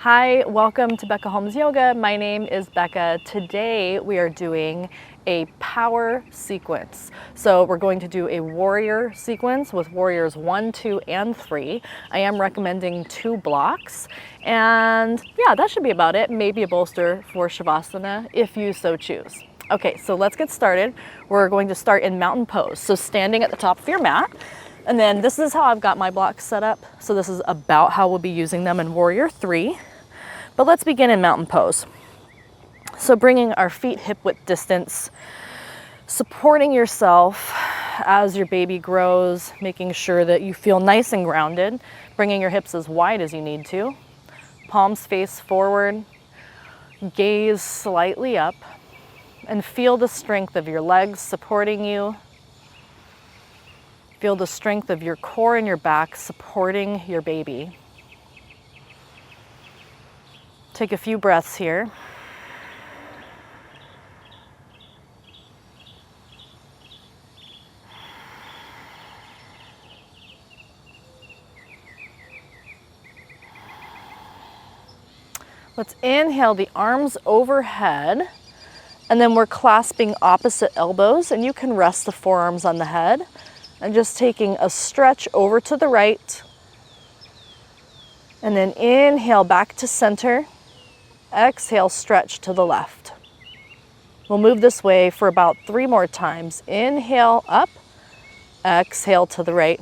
Hi, welcome to Becca Holmes Yoga. My name is Becca. Today we are doing a power sequence. So we're going to do a warrior sequence with warriors 1, 2, and 3. I am recommending 2 blocks. And yeah, that should be about it. Maybe a bolster for Shavasana if you so choose. Okay, so let's get started. We're going to start in mountain pose. So standing at the top of your mat. And then this is how I've got my blocks set up. So this is about how we'll be using them in warrior 3. But let's begin in mountain pose. So bringing our feet hip width distance, supporting yourself as your baby grows, making sure that you feel nice and grounded, bringing your hips as wide as you need to, palms face forward, gaze slightly up, and feel the strength of your legs supporting you. Feel the strength of your core and your back supporting your baby. Take a few breaths here. Let's inhale the arms overhead, and then we're clasping opposite elbows, and you can rest the forearms on the head and just taking a stretch over to the right, and then inhale back to center. Exhale, stretch to the left. We'll move this way for about 3 more times. Inhale up, exhale to the right.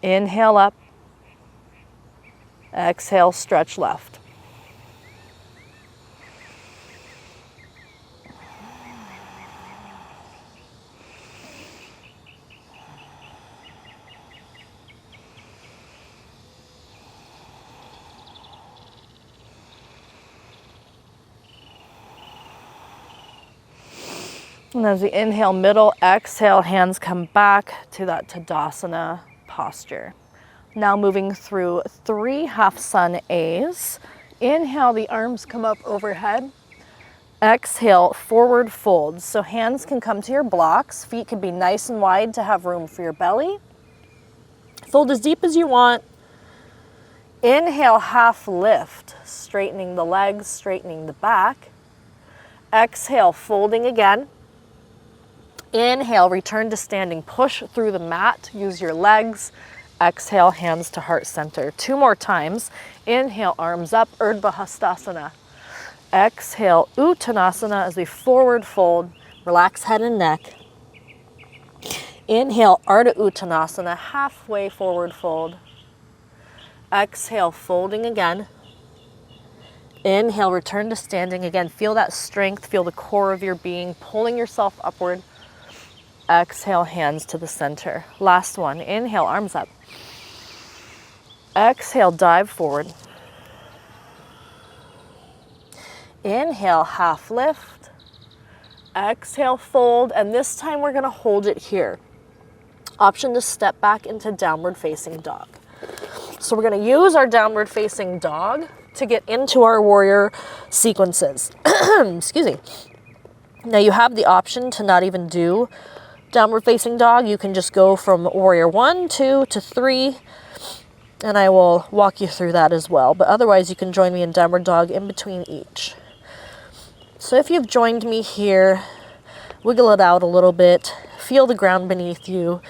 Inhale up, exhale, stretch left. And as we inhale middle, exhale, hands come back to that Tadasana posture. Now moving through 3 half sun A's. Inhale, the arms come up overhead. Exhale, forward fold. So hands can come to your blocks. Feet can be nice and wide to have room for your belly. Fold as deep as you want. Inhale, half lift, straightening the legs, straightening the back. Exhale, folding again. Inhale, return to standing. Push through the mat, use your legs. Exhale, hands to heart center. 2 more times. Inhale, arms up, Urdhva Hastasana. Exhale, Uttanasana as we forward fold. Relax head and neck. Inhale, Ardha Uttanasana, halfway forward fold. Exhale, folding again. Inhale, return to standing again. Feel that strength, feel the core of your being, pulling yourself upward. Exhale, hands to the center. Last one. Inhale, arms up. Exhale, dive forward. Inhale, half lift. Exhale, fold. And this time we're going to hold it here. Option to step back into downward facing dog. So we're going to use our downward facing dog to get into our warrior sequences. Excuse me. Now you have the option to not even do downward facing dog. You can just go from warrior 1, 2 to 3, and I will walk you through that as well. But otherwise you can join me in downward dog in between each. So if you've joined me here, wiggle it out a little bit, feel the ground beneath you,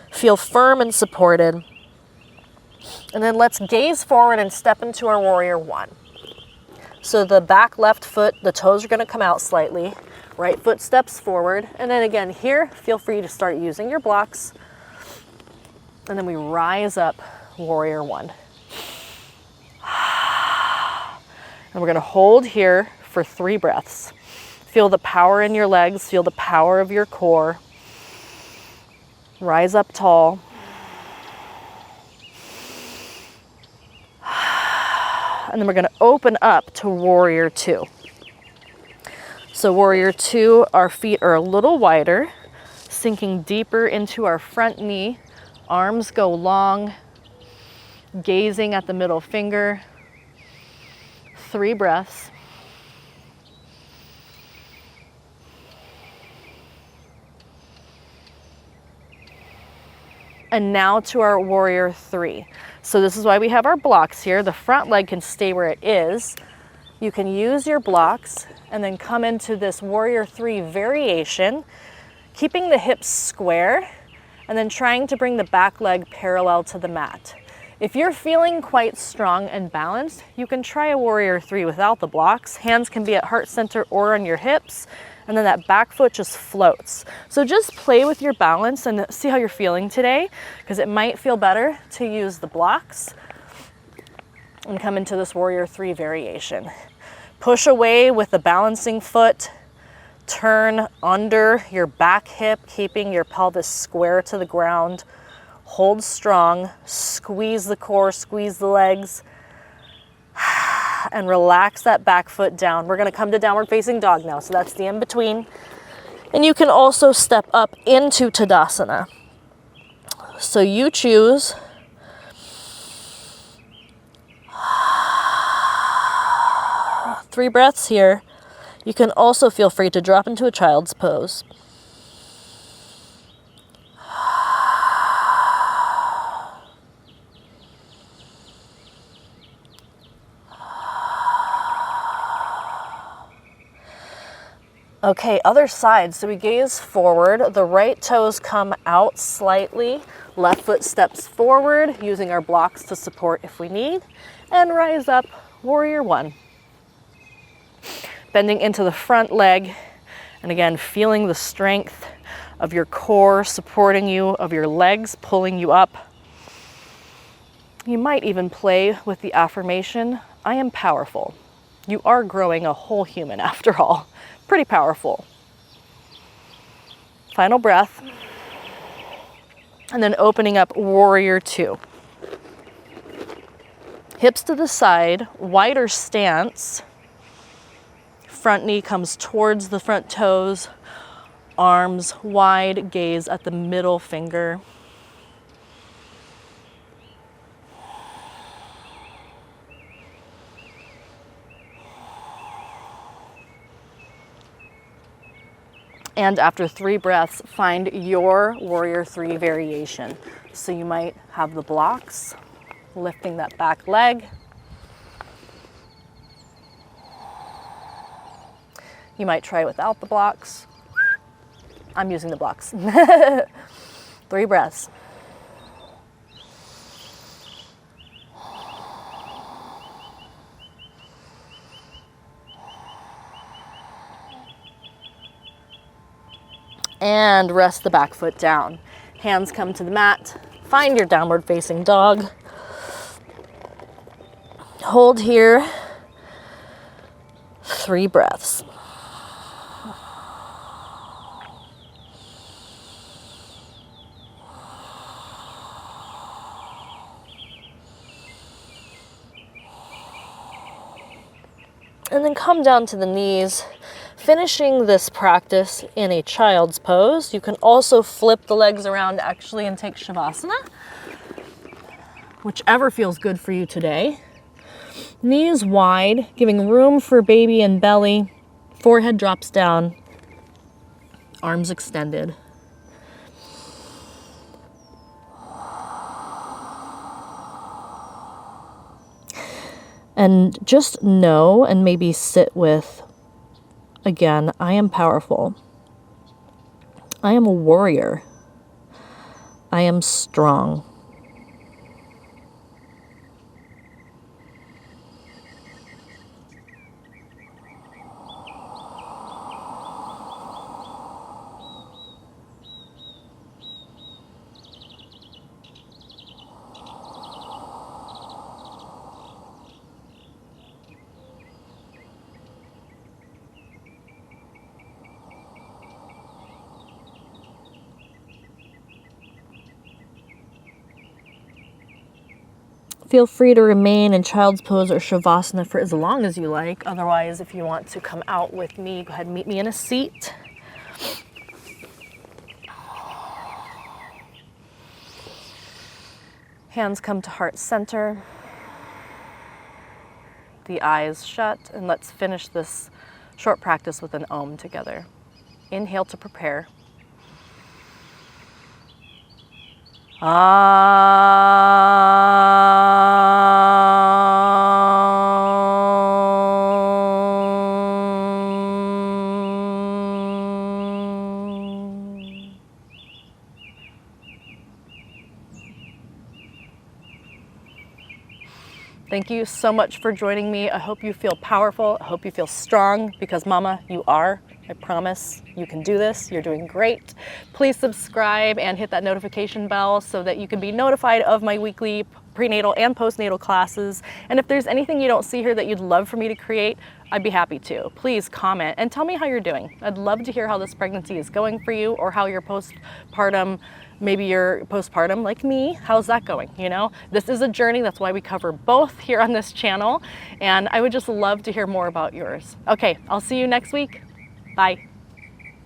feel firm and supported. And then let's gaze forward and step into our warrior 1. So the back left foot, the toes are going to come out slightly. Right foot steps forward. And then again here, feel free to start using your blocks. And then we rise up, warrior 1. And we're going to hold here for 3 breaths. Feel the power in your legs. Feel the power of your core. Rise up tall. And then we're going to open up to warrior 2. So warrior 2, our feet are a little wider, sinking deeper into our front knee. Arms go long, gazing at the middle finger. 3 breaths. And now to our warrior three. So this is why we have our blocks here. The front leg can stay where it is. You can use your blocks and then come into this warrior three variation, keeping the hips square and then trying to bring the back leg parallel to the mat. If you're feeling quite strong and balanced, you can try a warrior three without the blocks. Hands can be at heart center or on your hips, and then that back foot just floats. So just play with your balance and see how you're feeling today, because it might feel better to use the blocks and come into this warrior three variation. Push away with the balancing foot, turn under your back hip, keeping your pelvis square to the ground. Hold strong, squeeze the core, squeeze the legs, and relax that back foot down. We're gonna come to downward facing dog now, so that's the in-between. And you can also step up into Tadasana. So you choose. Three breaths here. You can also feel free to drop into a child's pose. Okay, other side. So we gaze forward, the right toes come out slightly, left foot steps forward, using our blocks to support if we need, and rise up, warrior one. Bending into the front leg, and again, feeling the strength of your core supporting you, of your legs pulling you up. You might even play with the affirmation, I am powerful. You are growing a whole human after all. Pretty powerful. Final breath. And then opening up warrior two. Hips to the side, wider stance. Front knee comes towards the front toes. Arms wide, gaze at the middle finger. And after 3 breaths, find your warrior three variation. So you might have the blocks, lifting that back leg. You might try without the blocks. I'm using the blocks. 3 breaths. And rest the back foot down. Hands come to the mat. Find your downward facing dog. Hold here. 3 breaths. And then come down to the knees. Finishing this practice in a child's pose. You can also flip the legs around actually and take Shavasana, whichever feels good for you today. Knees wide, giving room for baby and belly. Forehead drops down, arms extended. And just know and maybe sit with, again, I am powerful. I am a warrior. I am strong. Feel free to remain in child's pose or Shavasana for as long as you like. Otherwise, if you want to come out with me, go ahead and meet me in a seat. Hands come to heart center. The eyes shut, and let's finish this short practice with an Om together. Inhale to prepare. Thank you so much for joining me. I hope you feel powerful. I hope you feel strong, because mama, you are. I promise you can do this. You're doing great. Please subscribe and hit that notification bell so that you can be notified of my weekly prenatal and postnatal classes. And if there's anything you don't see here that you'd love for me to create, I'd be happy to. Please comment and tell me how you're doing. I'd love to hear how this pregnancy is going for you, or how your postpartum, maybe you're postpartum like me. How's that going? You know, this is a journey. That's why we cover both here on this channel. And I would just love to hear more about yours. Okay, I'll see you next week. Bye.